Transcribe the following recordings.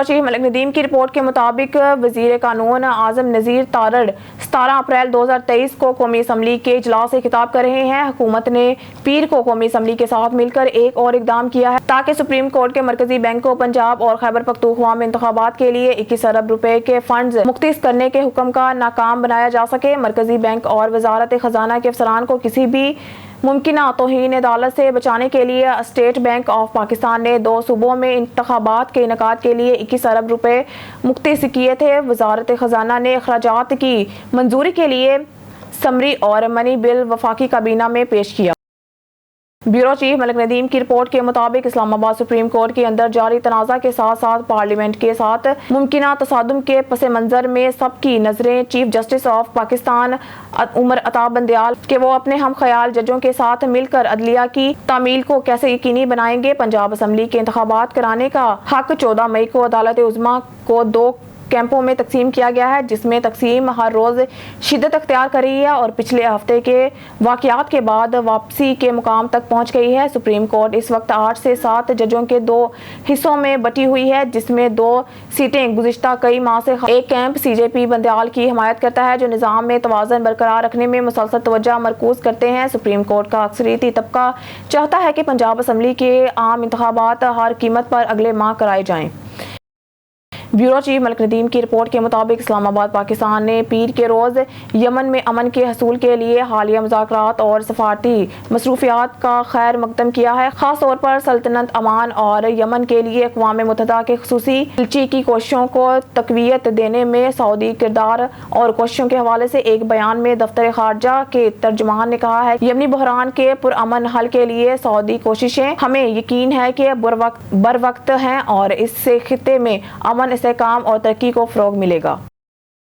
Bureau chief Malik Nadeem की report के मुताबिक वजीर कानून आजम नज़ीर तारड़ 17 अप्रैल 2023 को कौमी असम्बली के इजलास से खिताब कर रहे हैं। हुकूमत ने पीर को कौमी असम्बली के साथ मिलकर एक और इकदाम किया है ताकि सुप्रीम कोर्ट के मरकजी बैंक को पंजाब और खैबर पख्तूनख्वा में इंतखाबात के लिए 21 अरब रुपए के फंड्स मुख्तस करने के हुक्म का नाकाम बनाया जा सके। मरकजी बैंक और वजारत खजाना के अफसरान को किसी भी मुमकिना तौहीन अदालत से बचाने के लिए स्टेट बैंक ऑफ पाकिस्तान ने 2 सूबों में इंतखाबात के इनेकाद के लिए 21 अरब रुपए मुख्तस किए थे। वजारत खजाना ने अखराजात की मंजूरी के लिए समरी और मनी बिल वफाकी काबीना में पेश किया। ब्यूरो चीफ मलिक नदीम की रिपोर्ट के मुताबिक इस्लामाबाद सुप्रीम कोर्ट के अंदर जारी तनाज़ा के साथ साथ पार्लियामेंट के साथ मुमकिना तसादुम के पस मंजर में सबकी नजरें chief justice of Pakistan Umar Ata Bandial के वो अपने हम ख्याल जजों के साथ मिलकर अदलिया की तामील को कैसे यकीनी बनाएंगे। पंजाब असम्बली के इंतखाबात कराने का हक 14 मई को अदालत उज़्मा को 2 कैंपों में तकसीम किया गया है, जिसमें तकसीम हर रोज़ शिद्दत अख्तियार कर रही है और पिछले हफ्ते के वाक़यात के बाद वापसी के मुकाम तक पहुंच गई है। सुप्रीम कोर्ट इस वक्त 8 से 7 जजों के 2 हिस्सों में बटी हुई है, जिसमें 2 सीटें गुज़िश्ता कई माह से एक कैंप सीजेपी बंदयाल की हिमायत करता है, जो निज़ाम में तवाज़ुन बरकरार रखने में मुसलसल तवज्जो मरकूज़ करते हैं। सुप्रीम कोर्ट का अक्सरियती तबका चाहता है कि पंजाब असम्बली के आम इंतखाबात हर कीमत पर अगले माह कराए जाएँ। ब्यूरो चीफ मलिक नदीम की रिपोर्ट के मुताबिक इस्लामाबाद पाकिस्तान ने पीर के रोज़ यमन में अमन के हसूल के लिए हालिया मुज़ाकरात और सफारती मसरूफियात का खैर मकदम किया है। खास तौर पर सल्तनत अमान और यमन के लिए अक़वाम मुत्तहिदा के खुसूसी दिलची की कोशिशों को तक़वियत देने में सऊदी किरदार और कोशिशों के हवाले से एक बयान में दफ्तर खारजा के तर्जुमान ने कहा है, यमनी बहरान के पुरअमन हल के लिए सऊदी कोशिशें हमें यकीन है कि बर वक्त हैं और इससे खित्ते में अमन काम और तरक्की को फ़रोग़ मिलेगा।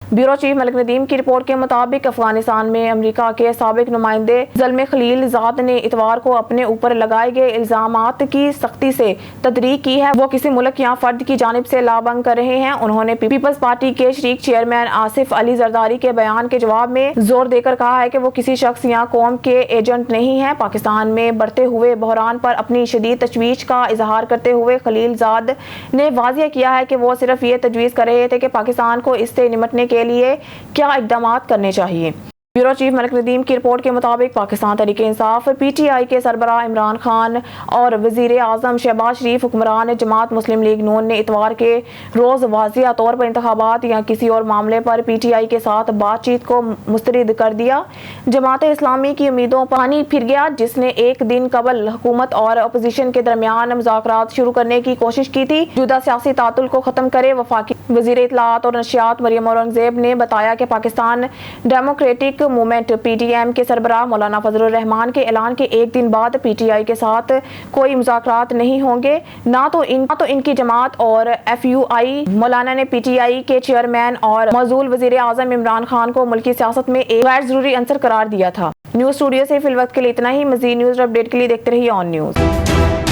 ब्यूरो चीफ मलिक नदीम की रिपोर्ट के मुताबिक अफगानिस्तान में अमेरिका के साबिक नुमाइंदे ज़ल्मे खलील ज़ाद ने इतवार को अपने ऊपर लगाए गए इल्ज़ामात की सख्ती से तदरीक की है। वो किसी मुल्क या फर्द की जानिब से लाभंग कर रहे हैं। उन्होंने पीपल्स पार्टी के शरीक चेयरमैन आसिफ अली जरदारी के बयान के जवाब में जोर देकर कहा है कि वो किसी शख्स या कौम के एजेंट नहीं है। पाकिस्तान में बढ़ते हुए बहरान पर अपनी शदीद तशवीश का इजहार करते हुए खलील ज़ाद ने वाज़ेह किया है कि वो सिर्फ ये तजवीज़ कर रहे थे कि पाकिस्तान को इससे निमटने के लिए क्या इक़दाम करने चाहिए। ब्यूरो चीफ मलिक नदीम की रिपोर्ट के मुताबिक पाकिस्तान तहरीक इंसाफ पीटीआई के सरबराह इमरान खान और वज़ीर आज़म शहबाज शरीफ हुक्मरान जमात मुस्लिम लीग नून ने इतवार के रोज़ वाज़िया तौर पर इंतखाबात या किसी और मामले पर पीटीआई के साथ बातचीत को मुस्तरद कर दिया। जमात इस्लामी की उम्मीदों पर पानी फिर गया, जिसने एक दिन कबल हुकूमत और अपोजिशन के दरमियान मुज़ाकरात शुरू करने की कोशिश की थी। जुदा सियासी तातुल को ख़त्म करे। वफाकी वज़ीर इत्तलाआत और नशियात मरियम औरंगज़ेब ने बताया कि पाकिस्तान डेमोक्रेटिक मूवमेंट पीटीएम के सरबराह मौलाना फजलुर रहमान के ऐलान के एक दिन बाद पीटीआई के साथ कोई मुज़ाकरात नहीं होंगे। ना तो इनकी जमात और एफयूआई। मौलाना ने पीटीआई के चेयरमैन और मौजूल वज़ीर आज़म इमरान खान को मुल्की सियासत में एक गैर ज़रूरी अंसर करार दिया था। न्यूज़ स्टूडियो से फिल वक्त के लिए इतना ही। मज़ीद न्यूज़ अपडेट के लिए देखते रहिए ऑन न्यूज़।